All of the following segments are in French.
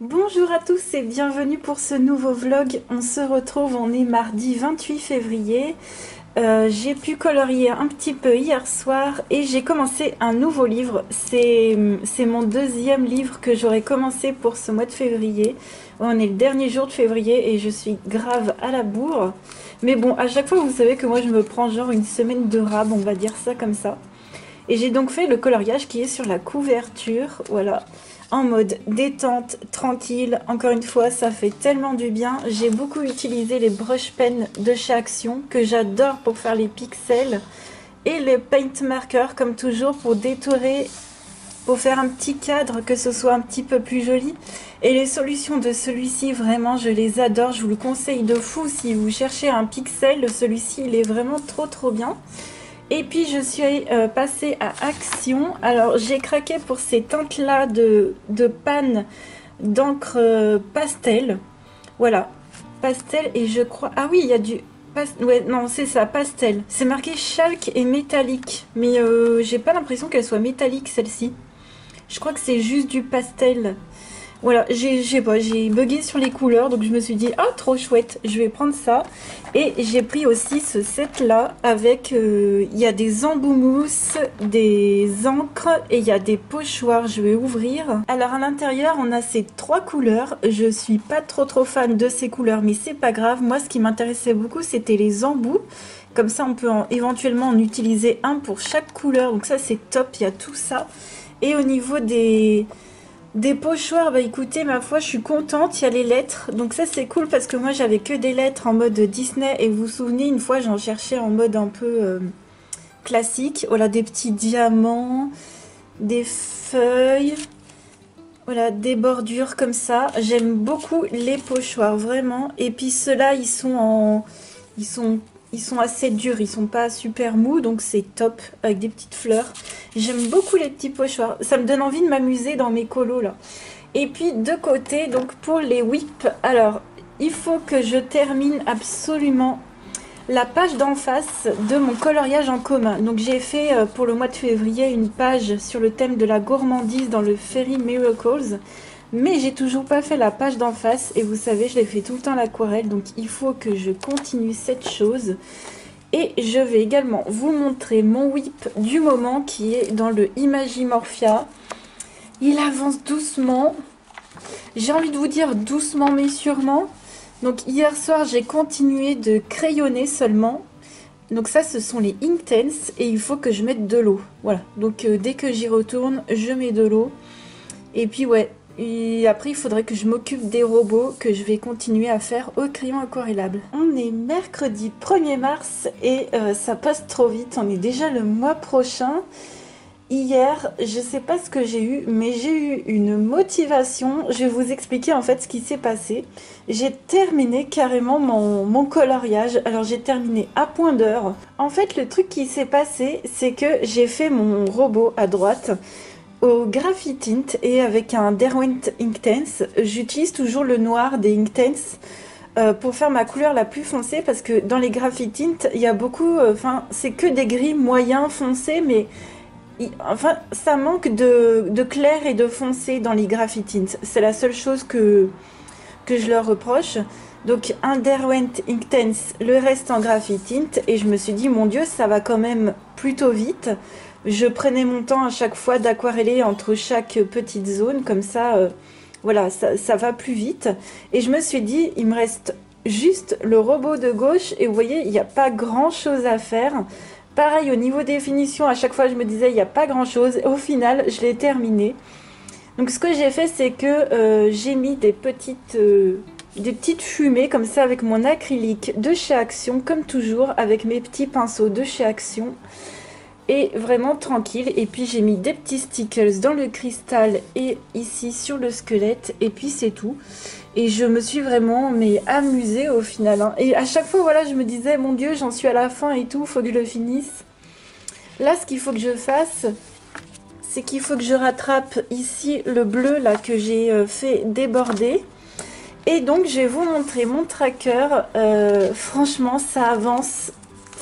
Bonjour à tous et bienvenue pour ce nouveau vlog. On se retrouve, on est mardi 28 février. J'ai pu colorier un petit peu hier soir et j'ai commencé un nouveau livre. C'est mon deuxième livre que j'aurais commencé pour ce mois de février. On est le dernier jour de février et je suis grave à la bourre. Mais bon, à chaque fois, vous savez que moi je me prends genre une semaine de rab, on va dire ça comme ça. Et j'ai donc fait le coloriage qui est sur la couverture, voilà, en mode détente, tranquille. Encore une fois, ça fait tellement du bien. J'ai beaucoup utilisé les brush pens de chez Action, que j'adore pour faire les pixels, et les paint markers, comme toujours, pour détourer, pour faire un petit cadre, que ce soit un petit peu plus joli. Et les solutions de celui-ci, vraiment, je les adore. Je vous le conseille de fou si vous cherchez un pixel. Celui-ci, il est vraiment trop bien. Et puis je suis passée à Action. Alors j'ai craqué pour ces teintes-là de panne d'encre pastel. Voilà, pastel et je crois... Ah oui, il y a du... Ouais, non, c'est ça, pastel. C'est marqué chalk et métallique. Mais j'ai pas l'impression qu'elle soit métallique celle-ci. Je crois que c'est juste du pastel. Voilà, j'ai bugué sur les couleurs, donc je me suis dit, ah, trop chouette, je vais prendre ça. Et j'ai pris aussi ce set-là avec, il y a des embouts mousse, des encres et il y a des pochoirs, je vais ouvrir. Alors à l'intérieur, on a ces trois couleurs. Je suis pas trop fan de ces couleurs, mais c'est pas grave. Moi, ce qui m'intéressait beaucoup, c'était les embouts. Comme ça, on peut éventuellement en utiliser un pour chaque couleur, donc ça, c'est top, il y a tout ça. Et au niveau des pochoirs, bah écoutez, ma foi, je suis contente, il y a les lettres. Donc ça, c'est cool parce que moi, j'avais que des lettres en mode Disney. Et vous vous souvenez, une fois, j'en cherchais en mode un peu classique. Voilà, des petits diamants, des feuilles, voilà, des bordures comme ça. J'aime beaucoup les pochoirs, vraiment. Et puis ceux-là, ils sont assez durs, ils sont pas super mous, donc c'est top, avec des petites fleurs. J'aime beaucoup les petits pochoirs, ça me donne envie de m'amuser dans mes colos là. Et puis de côté, donc pour les whips, alors il faut que je termine absolument la page d'en face de mon coloriage en commun. Donc j'ai fait pour le mois de février une page sur le thème de la gourmandise dans le Fairy Miracles. Mais j'ai toujours pas fait la page d'en face et vous savez, je l'ai fait tout le temps à l'aquarelle, donc il faut que je continue cette chose. Et je vais également vous montrer mon whip du moment qui est dans le Imagimorphia. Il avance doucement. J'ai envie de vous dire doucement mais sûrement. Donc hier soir, j'ai continué de crayonner seulement. Donc ça, ce sont les Inktense et il faut que je mette de l'eau. Voilà, donc dès que j'y retourne, je mets de l'eau. Et puis ouais. Et après, il faudrait que je m'occupe des robots que je vais continuer à faire au crayon aquarellable. On est mercredi 1er mars et ça passe trop vite. On est déjà le mois prochain. Hier, je sais pas ce que j'ai eu, mais j'ai eu une motivation. Je vais vous expliquer en fait ce qui s'est passé. J'ai terminé carrément mon coloriage. Alors j'ai terminé à point d'heure. En fait, le truc qui s'est passé, c'est que j'ai fait mon robot à droite au Graphitint et avec un Derwent Inktense. J'utilise toujours le noir des Inktense pour faire ma couleur la plus foncée parce que dans les Graphitint, il y a beaucoup, c'est que des gris moyens foncés, mais ça manque de clair et de foncé dans les Graphitint. C'est la seule chose que je leur reproche. Donc un Derwent Inktense, le reste en Graphitint, et je me suis dit, mon Dieu, ça va quand même plutôt vite. Je prenais mon temps à chaque fois d'aquareller entre chaque petite zone, comme ça, voilà, ça va plus vite. Et je me suis dit, il me reste juste le robot de gauche, et vous voyez, il n'y a pas grand chose à faire. Pareil, au niveau définition, à chaque fois je me disais, il n'y a pas grand chose. Au final, je l'ai terminé. Donc ce que j'ai fait, c'est que j'ai mis des petites fumées comme ça avec mon acrylique de chez Action, comme toujours, avec mes petits pinceaux de chez Action. Et vraiment tranquille. Et puis j'ai mis des petits stickers dans le cristal et ici sur le squelette. Et puis c'est tout. Et je me suis vraiment amusée au final. Hein. Et à chaque fois, voilà, je me disais, mon Dieu, j'en suis à la fin et tout, faut que je le finisse. Là, ce qu'il faut que je fasse, c'est qu'il faut que je rattrape ici le bleu là que j'ai fait déborder. Et donc, je vais vous montrer mon tracker. Franchement, ça avance.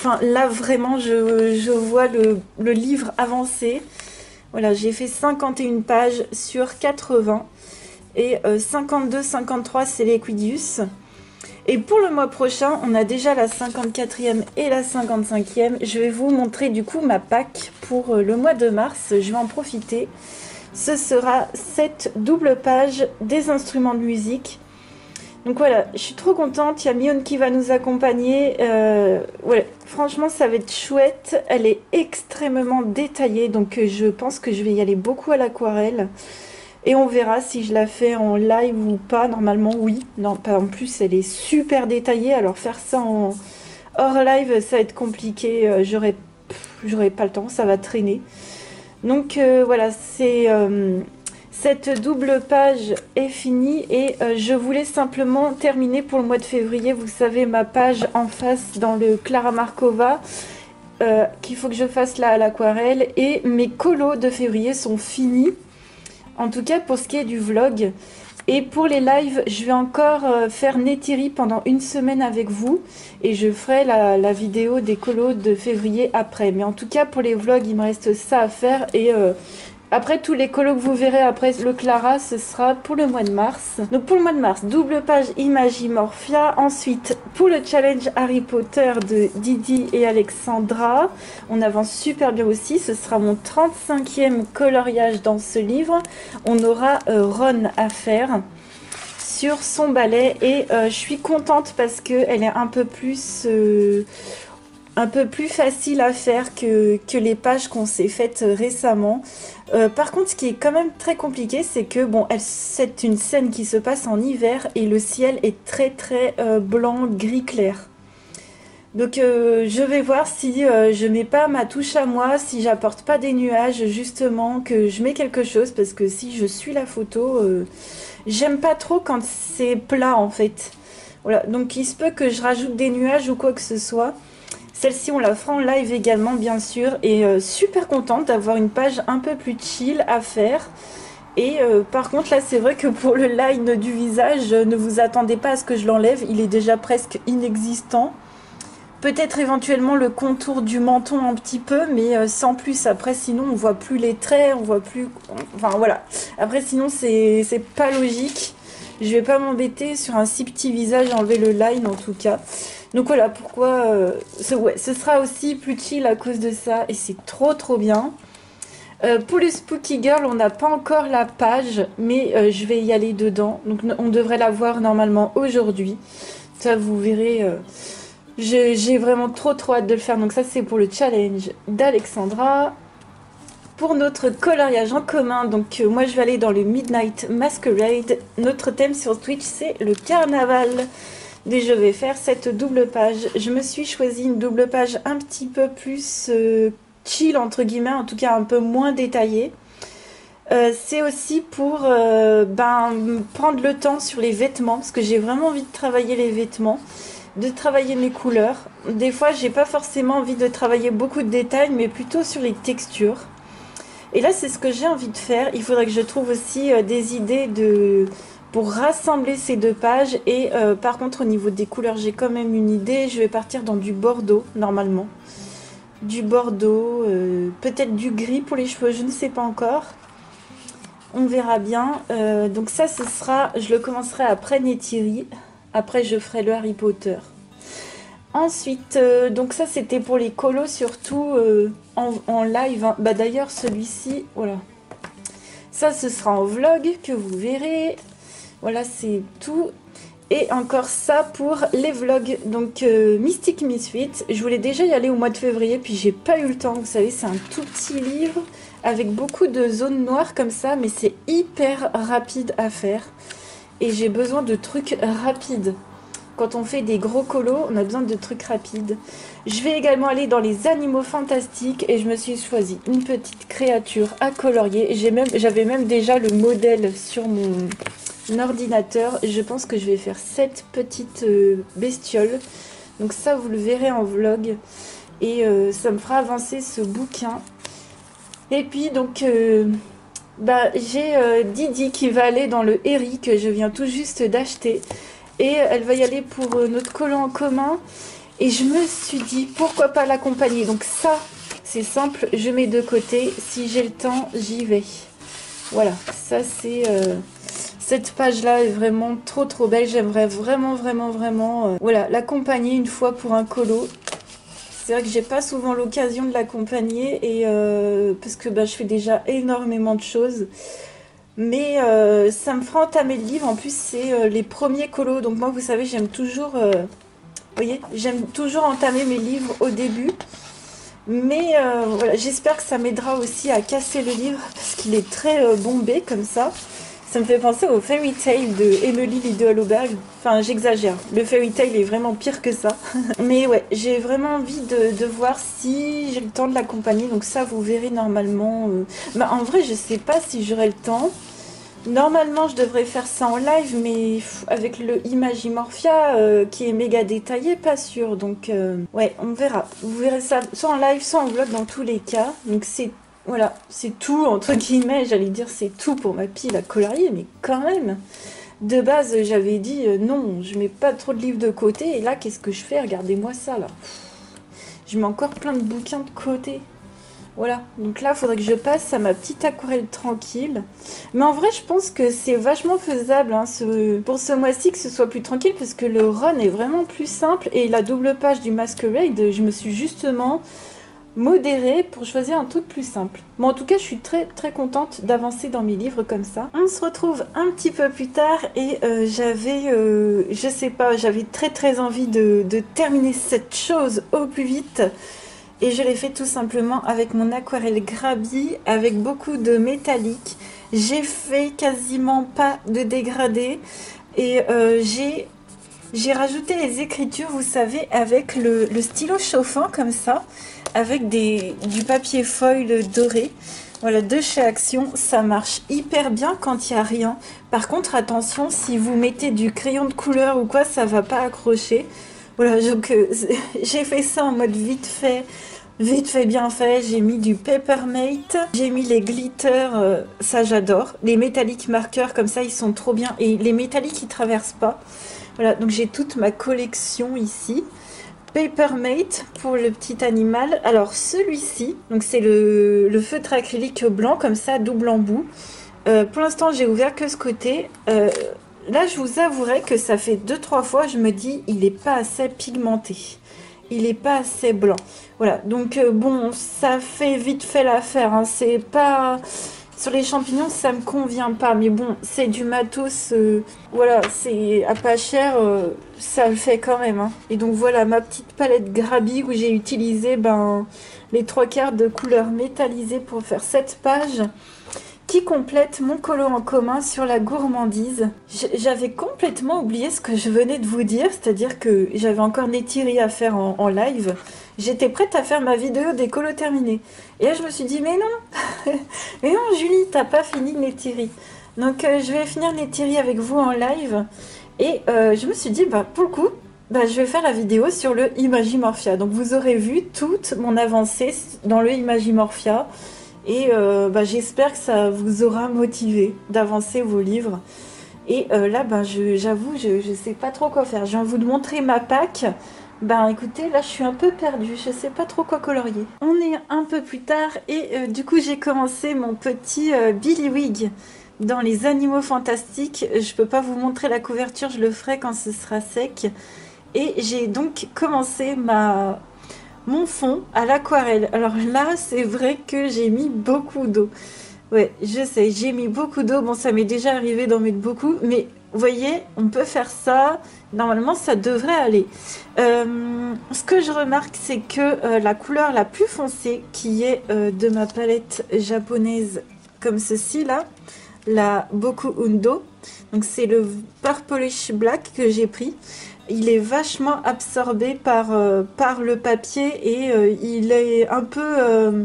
Enfin, là, vraiment, je vois le livre avancer. Voilà, j'ai fait 51 pages sur 80. Et 52-53, c'est l'Equidius. Et pour le mois prochain, on a déjà la 54e et la 55e. Je vais vous montrer du coup ma pack pour le mois de mars. Je vais en profiter. Ce sera cette double page des instruments de musique. Donc voilà, je suis trop contente. Il y a Mion qui va nous accompagner. Ouais, franchement, ça va être chouette. Elle est extrêmement détaillée. Donc je pense que je vais y aller beaucoup à l'aquarelle. Et on verra si je la fais en live ou pas. Normalement, oui. Non, en plus, elle est super détaillée. Alors, faire ça en hors live, ça va être compliqué. J'aurai pas le temps. Ça va traîner. Donc, voilà. Cette double page est finie. Et je voulais simplement terminer pour le mois de février. Vous savez, ma page en face dans le Clara Markova. Qu'il faut que je fasse là à l'aquarelle. Et mes colos de février sont finis. En tout cas, pour ce qui est du vlog. Et pour les lives, je vais encore faire Neytiri pendant une semaine avec vous. Et je ferai la vidéo des colos de février après. Mais en tout cas, pour les vlogs, il me reste ça à faire. Et après, tous les colos que vous verrez après le Clara, ce sera pour le mois de mars. Donc pour le mois de mars, double page Imagimorphia. Ensuite, pour le challenge Harry Potter de Didi et Alexandra, on avance super bien aussi. Ce sera mon 35e coloriage dans ce livre. On aura Ron à faire sur son balai. Et je suis contente parce qu'elle est un peu plus facile à faire que les pages qu'on s'est faites récemment. Par contre, ce qui est quand même très compliqué, c'est que bon, c'est une scène qui se passe en hiver et le ciel est très blanc, gris clair. Donc je vais voir si je mets pas ma touche à moi, si j'apporte pas des nuages justement, que je mets quelque chose, parce que si je suis la photo, j'aime pas trop quand c'est plat en fait. Voilà, donc il se peut que je rajoute des nuages ou quoi que ce soit. Celle-ci, on la fera en live également, bien sûr. Et super contente d'avoir une page un peu plus chill à faire. Et par contre, là, c'est vrai que pour le line du visage, ne vous attendez pas à ce que je l'enlève. Il est déjà presque inexistant. Peut-être éventuellement le contour du menton un petit peu, mais sans plus. Après, sinon, on voit plus les traits, on voit plus... Enfin, voilà. Après, sinon, c'est pas logique. Je vais pas m'embêter sur un si petit visage, enlever le line en tout cas. Donc voilà pourquoi ouais, ce sera aussi plus chill à cause de ça. Et c'est trop bien. Pour le Spooky Girl, on n'a pas encore la page, mais je vais y aller dedans. Donc on devrait la voir normalement aujourd'hui. Ça, vous verrez. J'ai vraiment trop hâte de le faire. Donc ça, c'est pour le challenge d'Alexandra. Pour notre coloriage en commun, donc moi je vais aller dans le Midnight Masquerade. Notre thème sur Twitch, c'est le carnaval. Et je vais faire cette double page. Je me suis choisi une double page un petit peu plus chill, entre guillemets, en tout cas un peu moins détaillée. C'est aussi pour prendre le temps sur les vêtements, parce que j'ai vraiment envie de travailler les vêtements, de travailler mes couleurs. Des fois, j'ai pas forcément envie de travailler beaucoup de détails, mais plutôt sur les textures. Et là, c'est ce que j'ai envie de faire. Il faudrait que je trouve aussi des idées pour rassembler ces deux pages. Et par contre, au niveau des couleurs, j'ai quand même une idée. Je vais partir dans du bordeaux, normalement. Du bordeaux, peut-être du gris pour les cheveux, je ne sais pas encore. On verra bien. Donc ça, je le commencerai après Neytiri. Après, je ferai le Harry Potter. Ensuite, donc ça, c'était pour les colos, surtout en live. Hein. Bah, d'ailleurs, celui-ci, voilà. Ça, ce sera en vlog que vous verrez. Voilà, c'est tout. Et encore ça pour les vlogs. Donc, Mystic Misfit. Je voulais déjà y aller au mois de février, puis j'ai pas eu le temps. Vous savez, c'est un tout petit livre avec beaucoup de zones noires comme ça, mais c'est hyper rapide à faire. Et j'ai besoin de trucs rapides. Quand on fait des gros colos, on a besoin de trucs rapides. Je vais également aller dans les animaux fantastiques et je me suis choisi une petite créature à colorier. J'avais même déjà le modèle sur mon ordinateur. Je pense que je vais faire cette petite bestiole. Donc ça, vous le verrez en vlog. Et ça me fera avancer ce bouquin. Et puis donc... j'ai Didi qui va aller dans le Herri que je viens tout juste d'acheter. Et elle va y aller pour notre collant en commun. Et je me suis dit, pourquoi pas l'accompagner. Donc ça, c'est simple, je mets de côté. Si j'ai le temps, j'y vais. Voilà, ça Cette page-là est vraiment trop belle. J'aimerais vraiment voilà, l'accompagner une fois pour un colo. C'est vrai que j'ai pas souvent l'occasion de l'accompagner et parce que bah, je fais déjà énormément de choses. Mais ça me fera entamer le livre. En plus, c'est les premiers colos. Donc moi, vous savez, j'aime toujours, vous voyez, j'aime toujours entamer mes livres au début. Mais voilà, j'espère que ça m'aidera aussi à casser le livre parce qu'il est très bombé comme ça. Ça me fait penser au Fairy Tail de Emily Lidl-Oberg. Enfin, j'exagère. Le Fairy Tail est vraiment pire que ça. Mais ouais, j'ai vraiment envie de voir si j'ai le temps de l'accompagner. Donc ça, vous verrez normalement. Bah, en vrai, je sais pas si j'aurai le temps. Normalement, je devrais faire ça en live, mais avec le Imagimorphia qui est méga détaillé, pas sûr. Donc, ouais, on verra. Vous verrez ça soit en live, soit en vlog dans tous les cas. Donc, c'est voilà, c'est tout, entre guillemets, j'allais dire c'est tout pour ma pile à colorier, mais quand même. De base, j'avais dit non, je mets pas trop de livres de côté. Et là, qu'est-ce que je fais? Regardez-moi ça, là. Je mets encore plein de bouquins de côté. Voilà, donc là, il faudrait que je passe à ma petite aquarelle tranquille. Mais en vrai, je pense que c'est vachement faisable hein, pour ce mois-ci que ce soit plus tranquille parce que le run est vraiment plus simple. Et la double page du Masquerade, je me suis justement modérée pour choisir un truc plus simple. Bon, en tout cas, je suis très contente d'avancer dans mes livres comme ça. On se retrouve un petit peu plus tard et je sais pas, j'avais très envie de terminer cette chose au plus vite. Et je l'ai fait tout simplement avec mon aquarelle Grabi, avec beaucoup de métallique. J'ai fait quasiment pas de dégradé. Et j'ai rajouté les écritures, vous savez, avec le stylo chauffant comme ça, avec du papier foil doré. Voilà, de chez Action, ça marche hyper bien quand il n'y a rien. Par contre, attention, si vous mettez du crayon de couleur ou quoi, ça va pas accrocher. Voilà, donc j'ai fait ça en mode vite fait bien fait. J'ai mis du Papermate, j'ai mis les glitters, ça j'adore. Les métalliques marqueurs comme ça, ils sont trop bien. Et les métalliques, ils traversent pas. Voilà, donc j'ai toute ma collection ici. Papermate pour le petit animal. Alors celui-ci, donc c'est le feutre acrylique blanc comme ça, double embout. Pour l'instant, j'ai ouvert que ce côté. Là, je vous avouerai que ça fait 2-3 fois, je me dis, il n'est pas assez pigmenté. Il n'est pas assez blanc. Voilà, donc bon, ça fait vite fait l'affaire. Hein. C'est pas... Sur les champignons, ça me convient pas. Mais bon, c'est du matos. Voilà, c'est à pas cher. Ça le fait quand même. Hein. Et donc voilà, ma petite palette Grabi où j'ai utilisé les 3/4 de couleur métallisée pour faire cette page qui complète mon colo en commun sur la gourmandise. J'avais complètement oublié ce que je venais de vous dire, c'est-à-dire que j'avais encore Neytiri à faire en live. J'étais prête à faire ma vidéo des colos terminés. Et là, je me suis dit, mais non, mais non, Julie, t'as pas fini Neytiri. Donc, je vais finir Neytiri avec vous en live. Et je me suis dit, pour le coup, je vais faire la vidéo sur le Imagimorphia. Donc, vous aurez vu toute mon avancée dans le Imagimorphia. Et j'espère que ça vous aura motivé d'avancer vos livres. Et là, j'avoue, je sais pas trop quoi faire. J'ai envie de montrer ma pack. Écoutez, là, je suis un peu perdue. Je sais pas trop quoi colorier. On est un peu plus tard et du coup, j'ai commencé mon petit Billywig dans les animaux fantastiques. Je peux pas vous montrer la couverture, je le ferai quand ce sera sec. Et j'ai donc commencé mon fond à l'aquarelle. Alors là, c'est vrai que j'ai mis beaucoup d'eau. Ouais, je sais, j'ai mis beaucoup d'eau. Bon, ça m'est déjà arrivé d'en mettre beaucoup, mais vous voyez, on peut faire ça. Normalement, ça devrait aller. Ce que je remarque, c'est que la couleur la plus foncée, qui est de ma palette japonaise, comme ceci là, la Boku Undo, donc c'est le Purplish Black que j'ai pris. Il est vachement absorbé par le papier et il est un peu,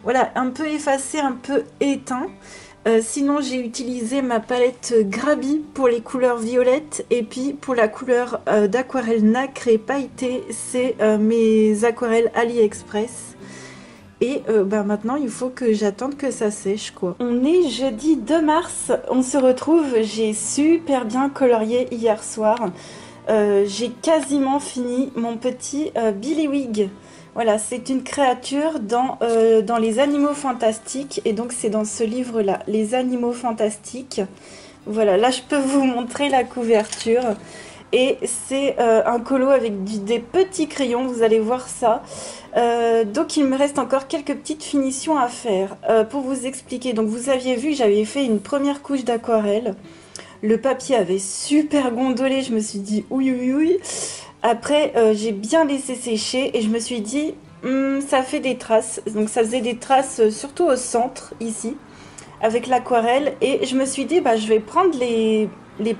voilà, un peu effacé, un peu éteint. Sinon, j'ai utilisé ma palette Grabi pour les couleurs violettes et puis pour la couleur d'aquarelle nacre et pailletée, c'est mes aquarelles AliExpress. Et maintenant, il faut que j'attende que ça sèche, quoi. On est jeudi 2 mars, on se retrouve. J'ai super bien colorié hier soir. J'ai quasiment fini mon petit Billywig. Voilà, c'est une créature dans les animaux fantastiques. Et donc, c'est dans ce livre-là, Les animaux fantastiques. Voilà, là je peux vous montrer la couverture. Et c'est un colo avec des petits crayons, vous allez voir ça. Donc il me reste encore quelques petites finitions à faire. Pour vous expliquer, donc vous aviez vu que j'avais fait une première couche d'aquarelle. Le papier avait super gondolé, je me suis dit oui oui oui. Après j'ai bien laissé sécher et je me suis dit ça fait des traces. Donc ça faisait des traces surtout au centre ici avec l'aquarelle et je me suis dit bah je vais prendre les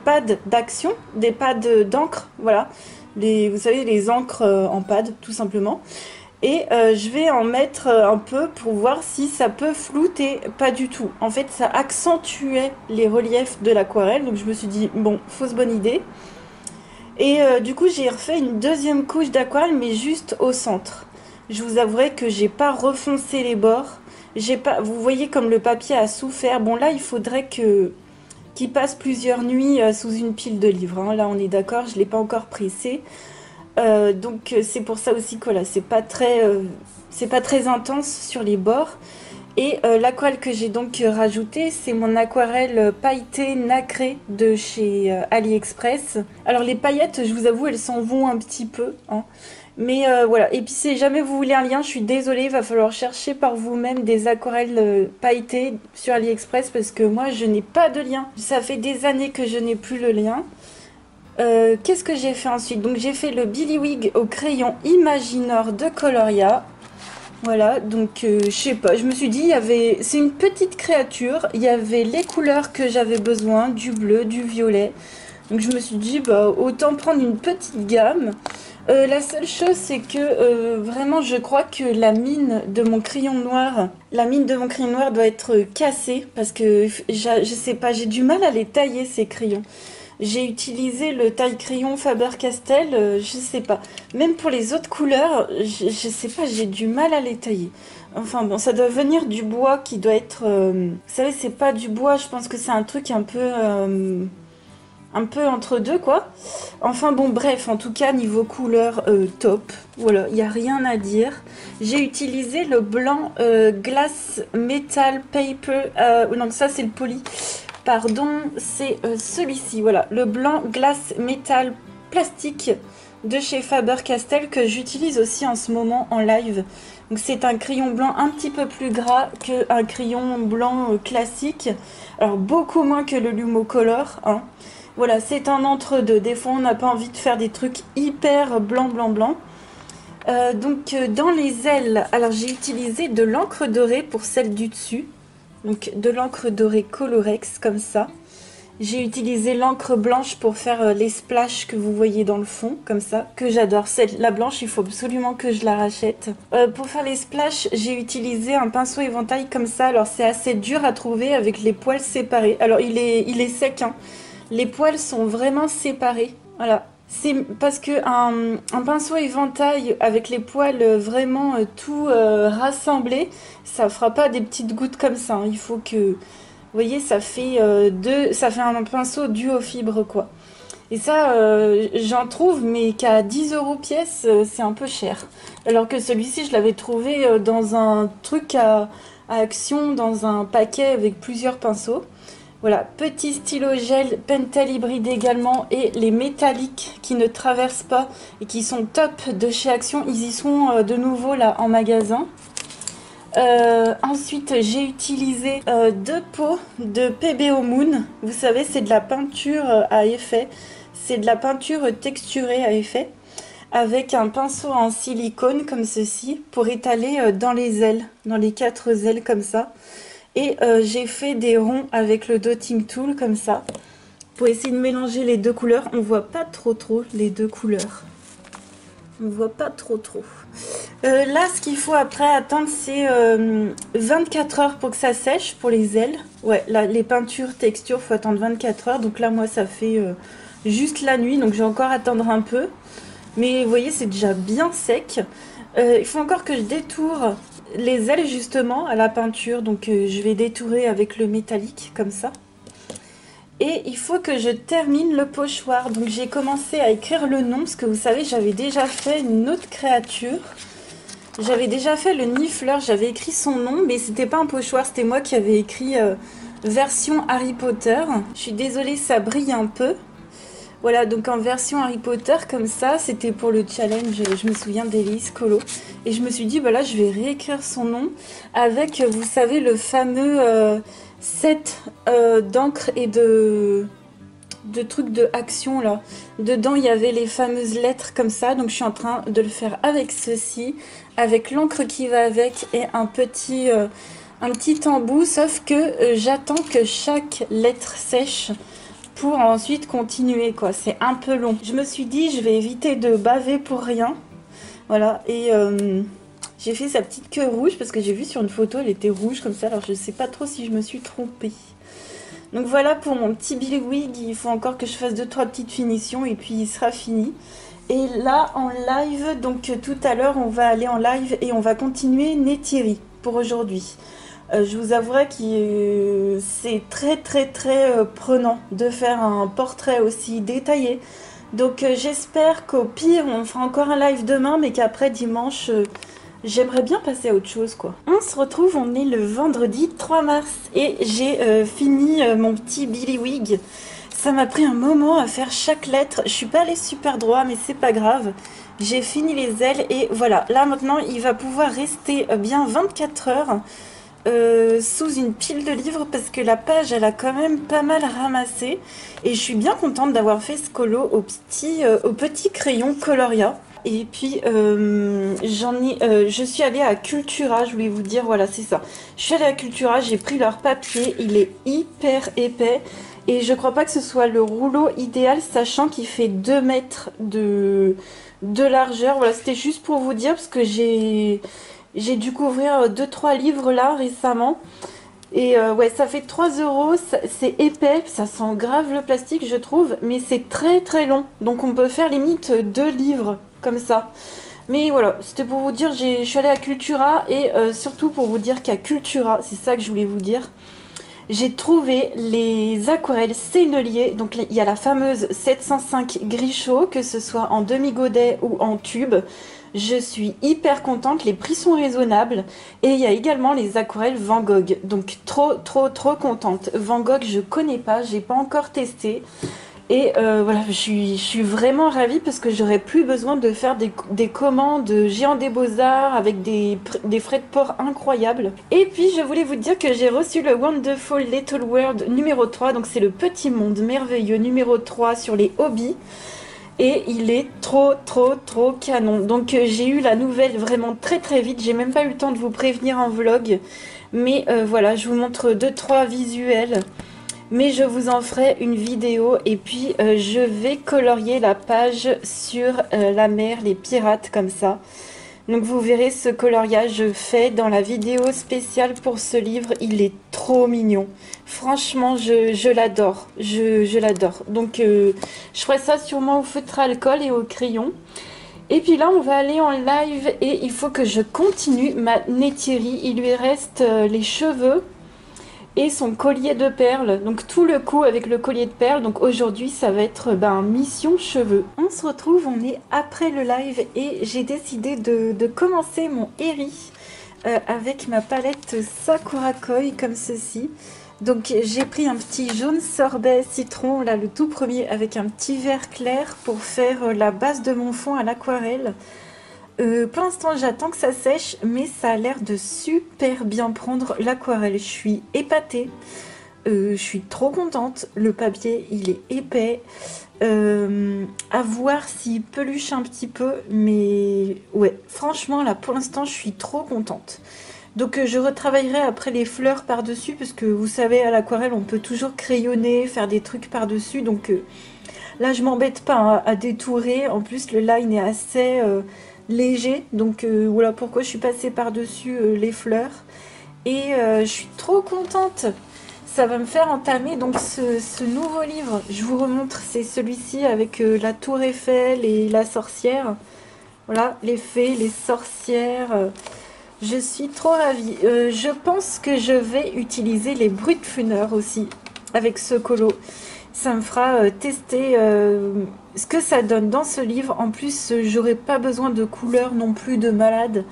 pads d'action, des pads d'encre, voilà. Vous savez les encres en pad tout simplement. Et je vais en mettre un peu pour voir si ça peut flouter. Pas du tout. En fait, ça accentuait les reliefs de l'aquarelle. Donc je me suis dit, bon, fausse bonne idée. Et du coup, j'ai refait une deuxième couche d'aquarelle, mais juste au centre. Je vous avouerai que j'ai pas refoncé les bords. J'ai pas, vous voyez comme le papier a souffert. Bon là, il faudrait qu'il passe plusieurs nuits sous une pile de livres. Hein. Là, on est d'accord, je l'ai pas encore pressé. Donc c'est pour ça aussi que là, c'est pas très intense sur les bords. Et l'aquarelle que j'ai donc rajoutée, c'est mon aquarelle pailletée nacrée de chez AliExpress. Alors les paillettes, je vous avoue, elles s'en vont un petit peu, hein. Mais voilà, et puis si jamais vous voulez un lien, je suis désolée, il va falloir chercher par vous-même des aquarelles pailletées sur AliExpress parce que moi je n'ai pas de lien. Ça fait des années que je n'ai plus le lien. Qu'est-ce que j'ai fait ensuite? Donc j'ai fait le Billywig au crayon Imaginor de Coloria. Voilà, donc je sais pas, je me suis dit, c'est une petite créature, il y avait les couleurs que j'avais besoin, du bleu, du violet. Donc je me suis dit, bah autant prendre une petite gamme. La seule chose, c'est que vraiment, je crois que la mine de mon crayon noir doit être cassée parce que je sais pas, j'ai du mal à les tailler ces crayons. J'ai utilisé le taille-crayon Faber-Castell, je sais pas. Même pour les autres couleurs, je sais pas, j'ai du mal à les tailler. Enfin bon, ça doit venir du bois qui doit être... vous savez, c'est pas du bois, je pense que c'est un truc un peu entre deux, quoi. Enfin bon, bref, en tout cas, niveau couleur, top. Voilà, il n'y a rien à dire. J'ai utilisé le blanc Glass Metal Paper. Non, ça, c'est le poly. Pardon, c'est celui-ci, voilà, le blanc glace métal plastique de chez Faber-Castell que j'utilise aussi en ce moment en live. Donc c'est un crayon blanc un petit peu plus gras qu'un crayon blanc classique. Alors beaucoup moins que le Lumocolor, hein. Voilà, c'est un entre-deux. Des fois on n'a pas envie de faire des trucs hyper blanc, blanc, blanc. Donc dans les ailes, alors j'ai utilisé de l'encre dorée pour celle du dessus. Donc de l'encre dorée Colorex comme ça. J'ai utilisé l'encre blanche pour faire les splashes que vous voyez dans le fond, comme ça, que j'adore. La blanche, il faut absolument que je la rachète. Pour faire les splashes, j'ai utilisé un pinceau éventail comme ça. Alors c'est assez dur à trouver avec les poils séparés. Alors il est sec, hein. Les poils sont vraiment séparés. Voilà. C'est parce que un pinceau éventail avec les poils vraiment tout rassemblés, ça fera pas des petites gouttes comme ça, hein. Il faut que, vous voyez, ça fait un pinceau dû aux fibres, quoi. Et ça, j'en trouve, mais qu'à 10 € pièce, c'est un peu cher. Alors que celui-ci, je l'avais trouvé dans un truc à Action, dans un paquet avec plusieurs pinceaux. Voilà, petit stylo gel Pentel hybride également et les métalliques qui ne traversent pas et qui sont top de chez Action. Ils y sont de nouveau là en magasin. Ensuite, j'ai utilisé 2 pots de PBO Moon. Vous savez, c'est de la peinture à effet. C'est de la peinture texturée à effet avec un pinceau en silicone comme ceci pour étaler dans les ailes, dans les 4 ailes comme ça. Et j'ai fait des ronds avec le dotting tool comme ça pour essayer de mélanger les deux couleurs. On voit pas trop les deux couleurs. On voit pas trop. Là, ce qu'il faut après attendre, c'est 24 heures pour que ça sèche pour les ailes. Ouais, là, les peintures textures, faut attendre 24 heures. Donc là, moi, ça fait juste la nuit. Donc je vais encore attendre un peu. Mais vous voyez, c'est déjà bien sec. Il faut encore que je détourne les ailes justement à la peinture, donc je vais détourer avec le métallique comme ça. Et il faut que je termine le pochoir, donc j'ai commencé à écrire le nom, parce que vous savez, j'avais déjà fait une autre créature. J'avais déjà fait le nifleur, j'avais écrit son nom, mais c'était pas un pochoir, c'était moi qui avais écrit version Harry Potter. Je suis désolée, ça brille un peu. Voilà, donc en version Harry Potter comme ça, c'était pour le challenge, je me souviens d'Élise Colo. Et je me suis dit, bah là, je vais réécrire son nom avec, vous savez, le fameux set d'encre et de trucs de action là. Dedans, il y avait les fameuses lettres comme ça, donc je suis en train de le faire avec ceci, avec l'encre qui va avec et un petit embout, sauf que j'attends que chaque lettre sèche pour ensuite continuer quoi, c'est un peu long. Je me suis dit je vais éviter de baver pour rien, voilà, et j'ai fait sa petite queue rouge parce que j'ai vu sur une photo elle était rouge comme ça, alors je sais pas trop si je me suis trompée. Donc voilà pour mon petit billywig, il faut encore que je fasse 2-3 petites finitions et puis il sera fini. Et là en live, donc tout à l'heure on va aller en live et on va continuer Neytiri pour aujourd'hui. Je vous avouerai que c'est très prenant de faire un portrait aussi détaillé. Donc j'espère qu'au pire on fera encore un live demain, mais qu'après dimanche j'aimerais bien passer à autre chose quoi. On se retrouve, on est le vendredi 3 mars et j'ai fini mon petit billywig. Ça m'a pris un moment à faire chaque lettre. Je suis pas allée super droit, mais c'est pas grave. J'ai fini les ailes et voilà. Là maintenant il va pouvoir rester bien 24 heures. Sous une pile de livres parce que la page elle a quand même pas mal ramassé et je suis bien contente d'avoir fait ce colo au petit crayon Coloria. Et puis je suis allée à Cultura, je voulais vous dire, voilà c'est ça, je suis allée à Cultura, j'ai pris leur papier, il est hyper épais et je crois pas que ce soit le rouleau idéal, sachant qu'il fait 2 mètres de largeur. Voilà, c'était juste pour vous dire parce que j'ai dû couvrir 2-3 livres là récemment. Et ouais, ça fait 3 €, c'est épais, ça sent grave le plastique je trouve, mais c'est très long. Donc on peut faire limite 2 livres comme ça. Mais voilà, c'était pour vous dire, je suis allée à Cultura et surtout pour vous dire qu'à Cultura, c'est ça que je voulais vous dire, j'ai trouvé les aquarelles Sennelier. Donc il y a la fameuse 705 Grichot, que ce soit en demi-godet ou en tube. Je suis hyper contente, les prix sont raisonnables. Et il y a également les aquarelles Van Gogh. Donc trop contente. Van Gogh, je connais pas, j'ai pas encore testé. Et voilà, je suis vraiment ravie parce que j'aurais plus besoin de faire des commandes Géant des Beaux-Arts avec des frais de port incroyables. Et puis je voulais vous dire que j'ai reçu le Wonderful Little World numéro 3. Donc c'est le petit monde merveilleux numéro 3 sur les hobbies. Et il est trop canon. Donc j'ai eu la nouvelle vraiment très vite. J'ai même pas eu le temps de vous prévenir en vlog. Mais voilà, je vous montre 2-3 visuels. Mais je vous en ferai une vidéo. Et puis je vais colorier la page sur la mer, les pirates comme ça. Donc vous verrez ce coloriage fait dans la vidéo spéciale pour ce livre. Il est trop mignon. Franchement, je l'adore. Je l'adore. Donc je ferai ça sûrement au feutre à alcool et au crayon. Et puis là, on va aller en live et il faut que je continue ma Neytiri. Il lui reste les cheveux et son collier de perles. Donc tout le coup avec le collier de perles. Donc aujourd'hui, ça va être mission cheveux. On se retrouve, on est après le live et j'ai décidé de commencer mon Eri avec ma palette Sakura Koi comme ceci. Donc j'ai pris un petit jaune sorbet citron, là le tout premier, avec un petit vert clair pour faire la base de mon fond à l'aquarelle. Pour l'instant j'attends que ça sèche, mais ça a l'air de super bien prendre l'aquarelle. Je suis épatée, je suis trop contente. Le papier il est épais, à voir s'il peluche un petit peu, mais ouais, franchement là pour l'instant je suis trop contente. Donc je retravaillerai après les fleurs par-dessus, parce que vous savez à l'aquarelle on peut toujours crayonner, faire des trucs par-dessus. Donc là je m'embête pas hein, à détourer. En plus le line est assez léger, donc voilà pourquoi je suis passée par-dessus les fleurs. Et je suis trop contente. Ça va me faire entamer donc ce nouveau livre. Je vous remontre, c'est celui-ci avec la tour Eiffel et la sorcière. Voilà, les fées, les sorcières... Je suis trop ravie. Je pense que je vais utiliser les Brutfunner aussi avec ce colo. Ça me fera tester ce que ça donne dans ce livre. En plus, j'aurai pas besoin de couleurs non plus de malade.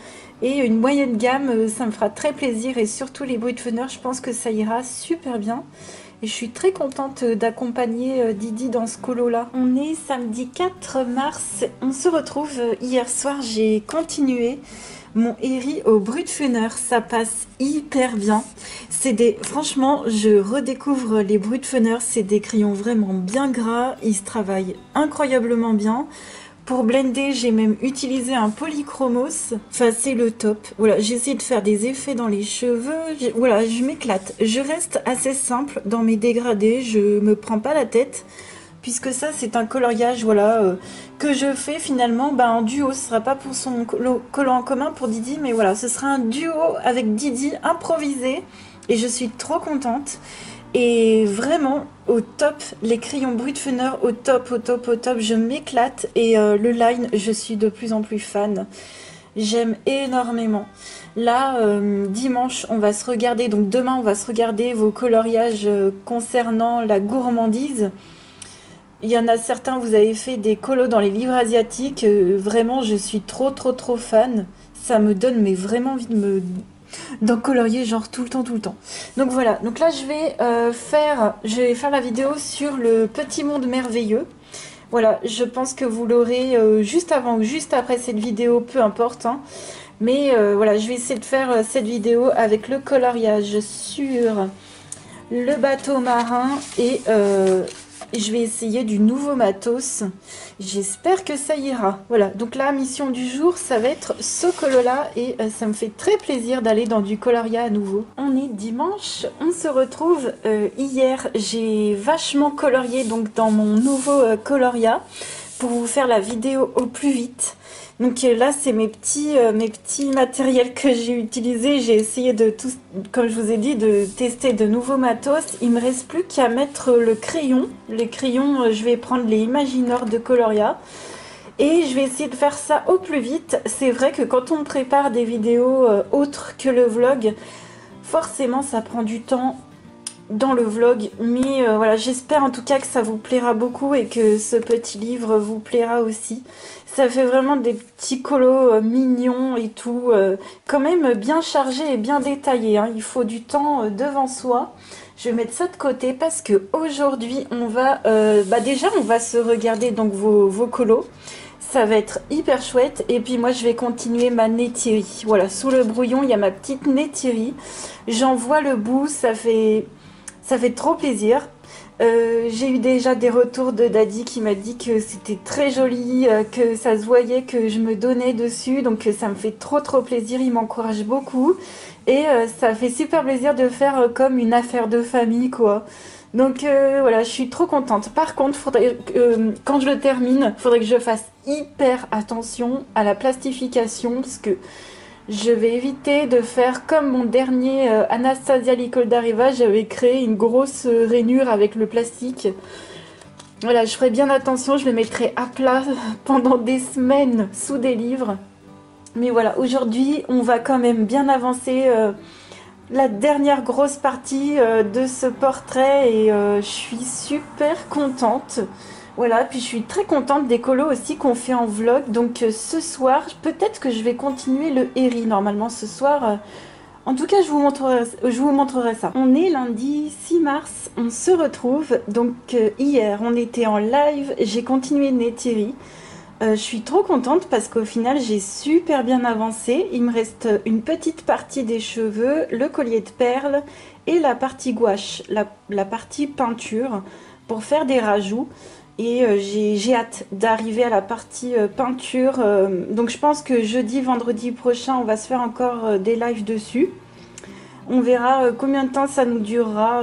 Et une moyenne gamme, ça me fera très plaisir. Et surtout les bruits de fenêtre, je pense que ça ira super bien. Et je suis très contente d'accompagner Didi dans ce colo-là. On est samedi 4 mars. On se retrouve hier soir. J'ai continué mon Herri au Brutfuner. Ça passe hyper bien. Franchement, je redécouvre les Brutfuner. C'est des crayons vraiment bien gras. Ils se travaillent incroyablement bien. Pour blender, j'ai même utilisé un polychromos. Enfin, c'est le top. Voilà, j'essaie de faire des effets dans les cheveux. Voilà, je m'éclate. Je reste assez simple dans mes dégradés. Je me prends pas la tête. Puisque ça, c'est un coloriage, voilà, que je fais finalement en duo. Ce sera pas pour son collant en commun pour Didi, mais voilà, ce sera un duo avec Didi improvisé. Et je suis trop contente. Et vraiment au top, les crayons Brutfuner au top, au top, au top, je m'éclate. Et le line, je suis de plus en plus fan. J'aime énormément. Là, dimanche, on va se regarder, donc demain, on va se regarder vos coloriages concernant la gourmandise. Il y en a certains, vous avez fait des colos dans les livres asiatiques. Vraiment, je suis trop, trop, trop fan. Ça me donne mais vraiment envie d'en colorier genre tout le temps, tout le temps. Donc voilà, donc là je vais faire la vidéo sur le petit monde merveilleux. Voilà, je pense que vous l'aurez juste avant ou juste après cette vidéo, peu importe. Hein. Mais voilà, je vais essayer de faire cette vidéo avec le coloriage sur le bateau marin et je vais essayer du nouveau matos. J'espère que ça ira. Voilà, donc la mission du jour, ça va être ce colo-là. Et ça me fait très plaisir d'aller dans du coloria à nouveau. On est dimanche, on se retrouve. Hier, j'ai vachement colorié donc dans mon nouveau coloria pour vous faire la vidéo au plus vite. Donc là, c'est mes petits matériels que j'ai utilisés. J'ai essayé de tout, comme je vous ai dit, de tester de nouveaux matos. Il me reste plus qu'à mettre le crayon. Les crayons, je vais prendre les Imaginor de Coloria. Et je vais essayer de faire ça au plus vite. C'est vrai que quand on prépare des vidéos autres que le vlog, forcément, ça prend du temps dans le vlog, mais voilà, j'espère en tout cas que ça vous plaira beaucoup et que ce petit livre vous plaira aussi. Ça fait vraiment des petits colos mignons et tout, quand même bien chargé et bien détaillé, hein. Il faut du temps devant soi. Je vais mettre ça de côté parce que aujourd'hui on va, déjà on va se regarder donc vos colos. Ça va être hyper chouette. Et puis moi je vais continuer ma netterie. Voilà, sous le brouillon il y a ma petite netterie. J'en vois le bout, ça fait trop plaisir. J'ai eu déjà des retours de Daddy qui m'a dit que c'était très joli, que ça se voyait que je me donnais dessus. Donc ça me fait trop trop plaisir, il m'encourage beaucoup. Et ça fait super plaisir de faire comme une affaire de famille quoi. Donc voilà, je suis trop contente. Par contre, quand je le termine, il faudrait que je fasse hyper attention à la plastification parce que je vais éviter de faire comme mon dernier Anastasia l'école d'Arriva. J'avais créé une grosse rainure avec le plastique. Voilà, je ferai bien attention, je le mettrai à plat pendant des semaines sous des livres. Mais voilà, aujourd'hui, on va quand même bien avancer la dernière grosse partie de ce portrait et je suis super contente. Voilà, puis je suis très contente des colos aussi qu'on fait en vlog. Donc ce soir, peut-être que je vais continuer le Herri normalement ce soir. En tout cas, je vous montrerai ça. On est lundi 6 mars, on se retrouve. Donc hier, on était en live, j'ai continué Netterie. Je suis trop contente parce qu'au final, j'ai super bien avancé. Il me reste une petite partie des cheveux, le collier de perles et la partie gouache, la partie peinture pour faire des rajouts. Et j'ai hâte d'arriver à la partie peinture. Donc je pense que jeudi, vendredi prochain, on va se faire encore des lives dessus. On verra combien de temps ça nous durera.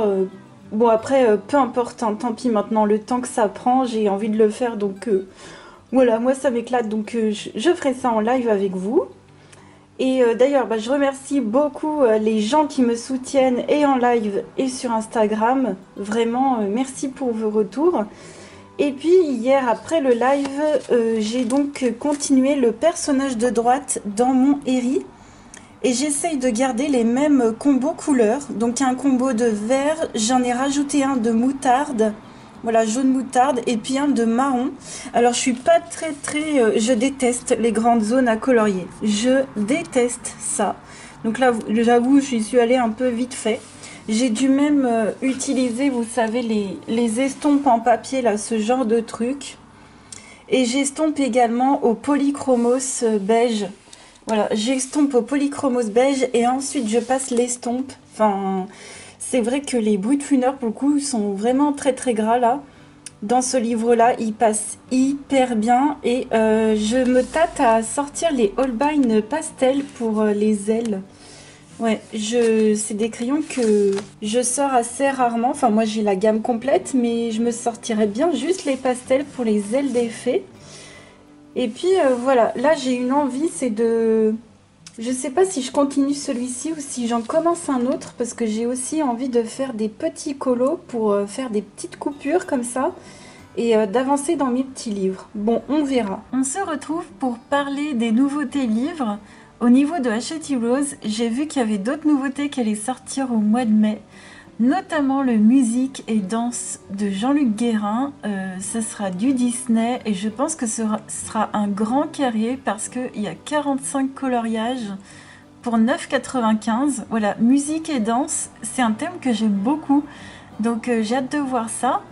Bon après, peu importe, hein, tant pis maintenant, le temps que ça prend, j'ai envie de le faire. Donc voilà, moi ça m'éclate. Donc je ferai ça en live avec vous. Et d'ailleurs, je remercie beaucoup les gens qui me soutiennent et en live et sur Instagram. Vraiment, merci pour vos retours. Et puis hier après le live, j'ai donc continué le personnage de droite dans mon Herri. Et j'essaye de garder les mêmes combos couleurs. Donc un combo de vert, j'en ai rajouté un de moutarde, Voilà, jaune moutarde et puis un de marron. Alors je suis pas très... je déteste les grandes zones à colorier. Je déteste ça. Donc là, j'avoue, j'y suis allée un peu vite fait. J'ai dû même utiliser, vous savez, les estompes en papier, là, ce genre de truc. Et j'estompe également au polychromos beige. Voilà, j'estompe au polychromos beige et ensuite je passe l'estompe. Enfin, c'est vrai que les bruits de funeur, pour le coup, sont vraiment très gras là. Dans ce livre-là, il passe hyper bien et je me tâte à sortir les Holbein pastel pour les ailes. Ouais, c'est des crayons que je sors assez rarement. Enfin, moi j'ai la gamme complète, mais je me sortirais bien juste les pastels pour les ailes des fées. Et puis voilà, là j'ai une envie, c'est de... Je sais pas si je continue celui-ci ou si j'en commence un autre, parce que j'ai aussi envie de faire des petits colos pour faire des petites coupures comme ça et d'avancer dans mes petits livres. Bon, on verra. On se retrouve pour parler des nouveautés livres. Au niveau de Hachette Heroes, j'ai vu qu'il y avait d'autres nouveautés qui allaient sortir au mois de mai, notamment le musique et danse de Jean-Luc Guérin. Ce sera du Disney et je pense que ce sera un grand carré parce qu'il y a 45 coloriages pour 9,95 €. Voilà, musique et danse, c'est un thème que j'aime beaucoup, donc j'ai hâte de voir ça.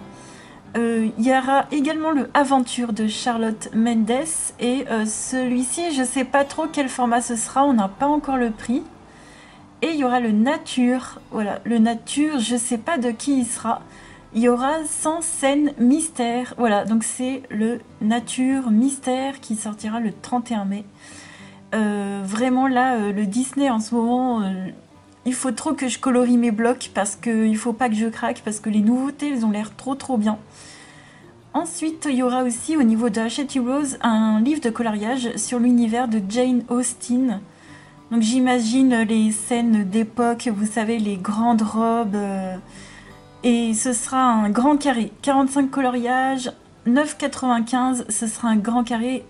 Il y aura également le Aventure de Charlotte Mendes et celui-ci, je sais pas trop quel format ce sera, on n'a pas encore le prix. Et il y aura le Nature, voilà, le Nature, je sais pas de qui il sera. Il y aura 100 scènes mystères, voilà, donc c'est le Nature Mystère qui sortira le 31 mai. Vraiment là, le Disney en ce moment, il faut trop que je colorie mes blocs parce qu'il faut pas que je craque, parce que les nouveautés, elles ont l'air trop bien. Ensuite, il y aura aussi au niveau de Hachette Heroes un livre de coloriage sur l'univers de Jane Austen. Donc j'imagine les scènes d'époque, vous savez, les grandes robes. Et ce sera un grand carré. 45 coloriages, 9,95 €, ce sera un grand carré.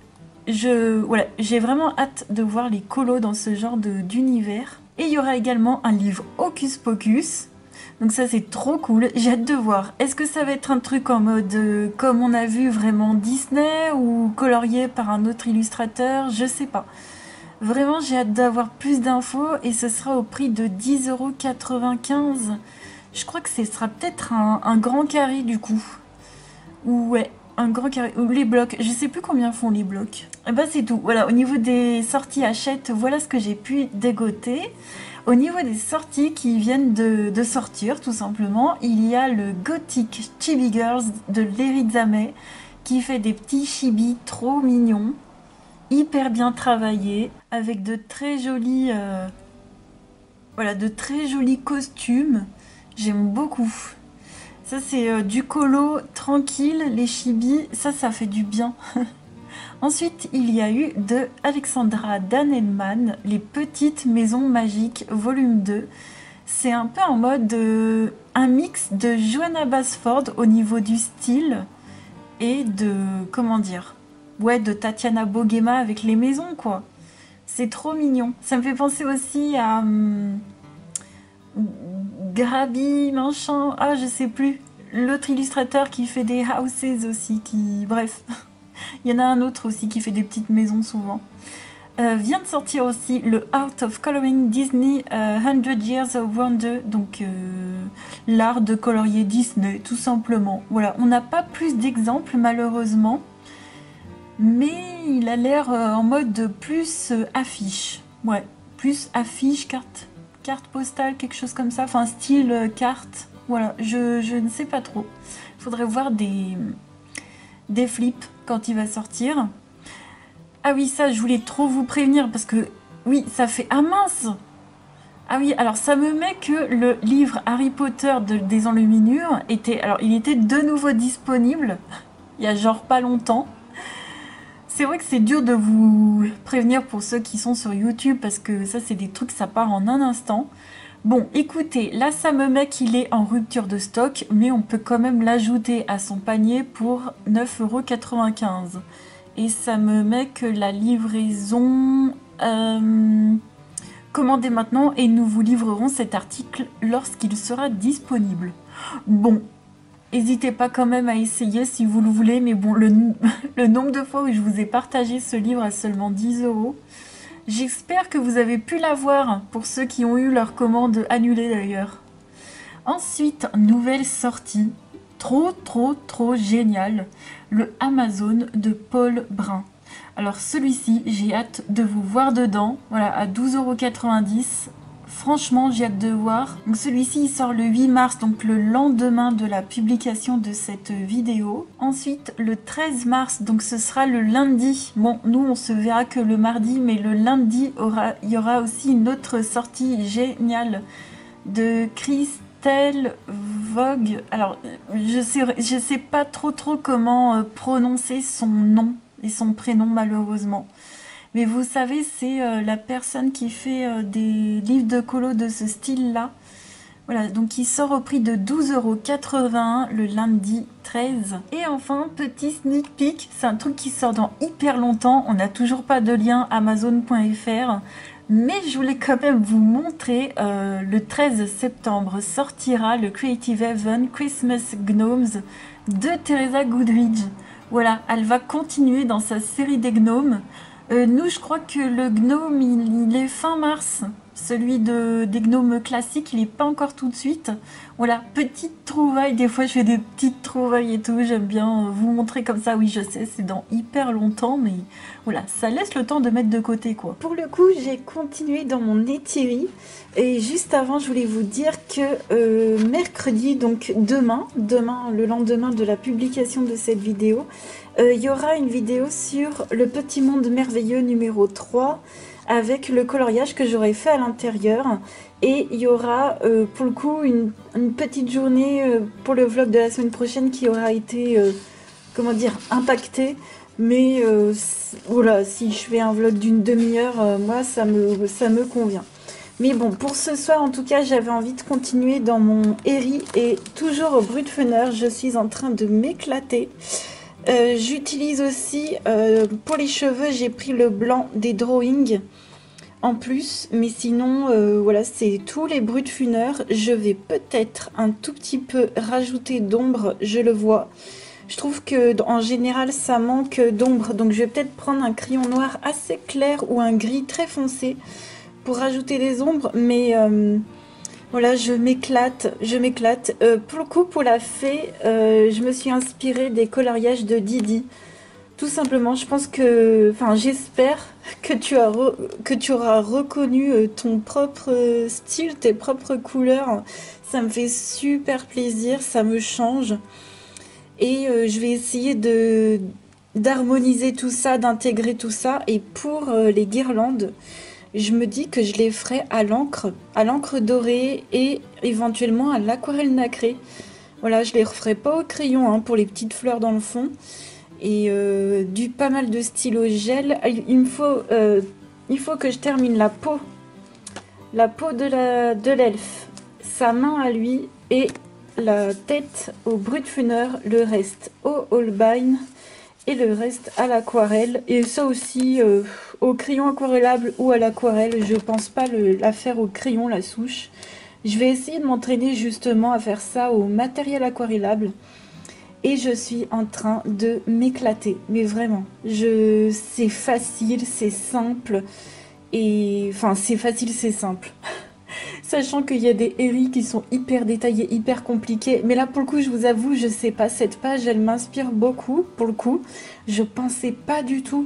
Voilà, j'ai vraiment hâte de voir les colos dans ce genre d'univers. Et il y aura également un livre Hocus Pocus. Donc ça c'est trop cool, j'ai hâte de voir. Est-ce que ça va être un truc en mode comme on a vu vraiment Disney ou colorié par un autre illustrateur, je sais pas. Vraiment j'ai hâte d'avoir plus d'infos et ce sera au prix de 10,95 €. Je crois que ce sera peut-être un grand carré du coup. Ouais, un grand carré. Ou les blocs, je sais plus combien font les blocs. Et bah c'est tout, voilà, au niveau des sorties Hachette, voilà ce que j'ai pu dégoter. Au niveau des sorties qui viennent de sortir, tout simplement, il y a le Gothic Chibi Girls de Léry Zamet qui fait des petits chibis trop mignons, hyper bien travaillés, avec de très jolis, voilà, de très jolis costumes. J'aime beaucoup. Ça c'est du colo tranquille, les chibis, ça fait du bien. Ensuite, il y a eu de Alexandra Danelman, Les Petites Maisons Magiques, volume 2. C'est un peu en mode un mix de Johanna Basford au niveau du style et de, comment dire, ouais, de Tatiana Boguema avec les maisons, quoi. C'est trop mignon. Ça me fait penser aussi à Graby, machin, ah je sais plus. L'autre illustrateur qui fait des houses aussi, bref. Il y en a un autre aussi qui fait des petites maisons souvent. Vient de sortir aussi le Art of Coloring Disney 100 Years of Wonder, donc l'art de colorier Disney, tout simplement. Voilà, on n'a pas plus d'exemples malheureusement, mais il a l'air en mode plus affiche. Ouais, plus affiche, carte postale, quelque chose comme ça, enfin style carte. Voilà, je ne sais pas trop. Il faudrait voir des flips quand il va sortir. Ah oui, ça, je voulais trop vous prévenir parce que, oui, ça fait... Ah mince! Ah oui, alors ça me met que le livre Harry Potter des Enluminures était... Alors, il était de nouveau disponible, il y a genre pas longtemps. C'est vrai que c'est dur de vous prévenir pour ceux qui sont sur YouTube parce que ça, c'est des trucs, ça part en un instant. Bon, écoutez, là, ça me met qu'il est en rupture de stock, mais on peut quand même l'ajouter à son panier pour 9,95 €. Et ça me met que la livraison... commandez maintenant et nous vous livrerons cet article lorsqu'il sera disponible. Bon, n'hésitez pas quand même à essayer si vous le voulez, mais bon, le nombre de fois où je vous ai partagé ce livre à seulement 10 €. J'espère que vous avez pu l'avoir, pour ceux qui ont eu leur commande annulée d'ailleurs. Ensuite, nouvelle sortie, trop génial, le Amazon de Paul Brun. Alors celui-ci, j'ai hâte de vous voir dedans, voilà, à 12,90 €. Franchement, j'ai hâte de voir. Donc celui-ci, il sort le 8 mars, donc le lendemain de la publication de cette vidéo. Ensuite, le 13 mars, donc ce sera le lundi. Bon, nous, on se verra que le mardi, mais le lundi, il y aura aussi une autre sortie géniale de Christelle Vogue. Alors, je sais pas trop comment prononcer son nom et son prénom, malheureusement. Mais vous savez, c'est la personne qui fait des livres de colo de ce style-là. Voilà, donc il sort au prix de 12,81 € le lundi 13. Et enfin, petit sneak peek, c'est un truc qui sort dans hyper longtemps. On n'a toujours pas de lien Amazon.fr. Mais je voulais quand même vous montrer, le 13 septembre sortira le Creative Heaven Christmas Gnomes de Teresa Goodridge. Voilà, elle va continuer dans sa série des gnomes. Nous, je crois que le gnome, il est fin mars. Celui des gnomes classiques, il n'est pas encore tout de suite. Voilà, petite trouvaille. Des fois, je fais des petites trouvailles et tout. J'aime bien vous montrer comme ça. Oui, je sais, c'est dans hyper longtemps, mais voilà, ça laisse le temps de mettre de côté, quoi. Pour le coup, j'ai continué dans mon étiri. Et juste avant, je voulais vous dire que mercredi, donc demain, le lendemain de la publication de cette vidéo, il y aura une vidéo sur le Petit Monde Merveilleux numéro 3 avec le coloriage que j'aurais fait à l'intérieur. Et il y aura pour le coup une petite journée pour le vlog de la semaine prochaine qui aura été, comment dire, impactée. Mais voilà, si je fais un vlog d'une demi-heure, moi ça me convient. Mais bon, pour ce soir en tout cas, j'avais envie de continuer dans mon Eri et toujours au Brutfener, je suis en train de m'éclater. J'utilise aussi, pour les cheveux, j'ai pris le blanc des drawings en plus, mais sinon, voilà, c'est tous les Brutfuner. Je vais peut-être un tout petit peu rajouter d'ombre, je le vois. Je trouve que en général, ça manque d'ombre, donc je vais peut-être prendre un crayon noir assez clair ou un gris très foncé pour rajouter des ombres, mais voilà, je m'éclate. Pour le coup, pour la fée, je me suis inspirée des coloriages de Didi. Tout simplement, je pense que, enfin, j'espère que tu auras reconnu ton propre style, tes propres couleurs. Ça me fait super plaisir, ça me change. Et je vais essayer d'harmoniser tout ça, d'intégrer tout ça. Et pour les guirlandes, je me dis que je les ferai à l'encre dorée et éventuellement à l'aquarelle nacrée. Voilà, je les referai pas au crayon hein, pour les petites fleurs dans le fond. Et pas mal de stylo gel. Il faut que je termine la peau de l'elfe, sa main à lui et la tête au Brutfuner, le reste au Holbein et le reste à l'aquarelle. Et ça aussi au crayon aquarellable ou à l'aquarelle. Je pense pas la faire au crayon, la souche. Je vais essayer de m'entraîner justement à faire ça au matériel aquarellable. Et je suis en train de m'éclater. Mais vraiment, c'est facile, c'est simple. Et enfin, c'est facile, c'est simple. Sachant qu'il y a des Eri qui sont hyper détaillés, hyper compliqués. Mais là, pour le coup, je vous avoue, je sais pas, cette page, elle m'inspire beaucoup, pour le coup. Je pensais pas du tout.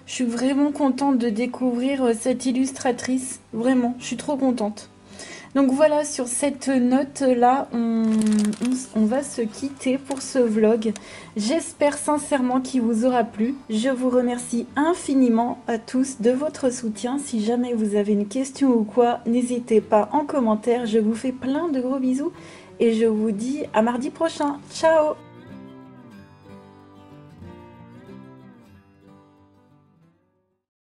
Je suis vraiment contente de découvrir cette illustratrice. Vraiment, je suis trop contente. Donc voilà, sur cette note-là, on va se quitter pour ce vlog. J'espère sincèrement qu'il vous aura plu. Je vous remercie infiniment à tous de votre soutien. Si jamais vous avez une question ou quoi, n'hésitez pas en commentaire. Je vous fais plein de gros bisous et je vous dis à mardi prochain. Ciao!